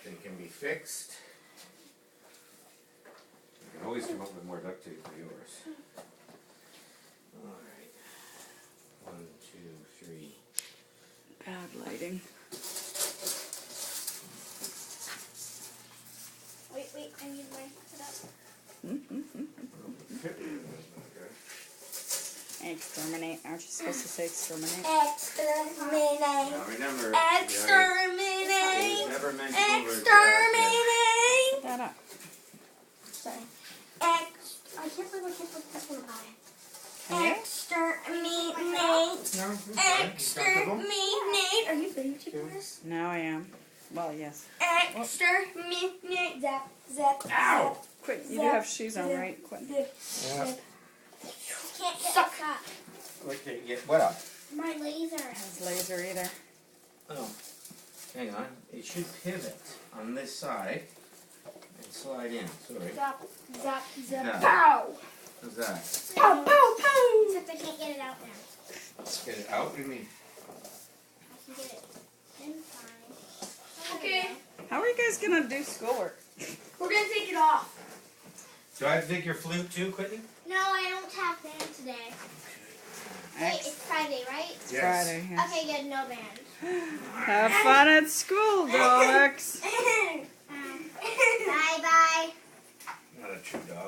They can be fixed. You can always come up with more duct tape for yours. Alright. 1, 2, 3. Bad lighting. Wait, I need my setup. Exterminate. Aren't you supposed to say exterminate? Exterminate. Now remember, Exterminate. never meant to Exterminate. That up. Sorry. I can't believe I can't put this one by. Exterminate. Exterminate. Are you videotaping this? Now I am. Well, yes. Exterminate. Zap, zap, Ow! Quit. You do have shoes on, right? Quit. zap. Yeah. Can't get the cup. Okay, get what up? My laser. Has laser either. Oh, hang on. It should pivot on this side and slide in. Sorry. Zap, zap, zap. Yeah. Pow! How's that? Pow, pow, pow! Except I can't get it out now. Let's get it out. What do you mean? I can get it inside. Okay. How are you guys gonna do schoolwork? We're gonna take it off. Do I have to take your flute too, Quentin? No, I don't have band today. Wait, it's Friday, right? It's Friday. Yes. Okay, good, no band. Have fun at school, Dalecks. Bye-bye. Not a true dog.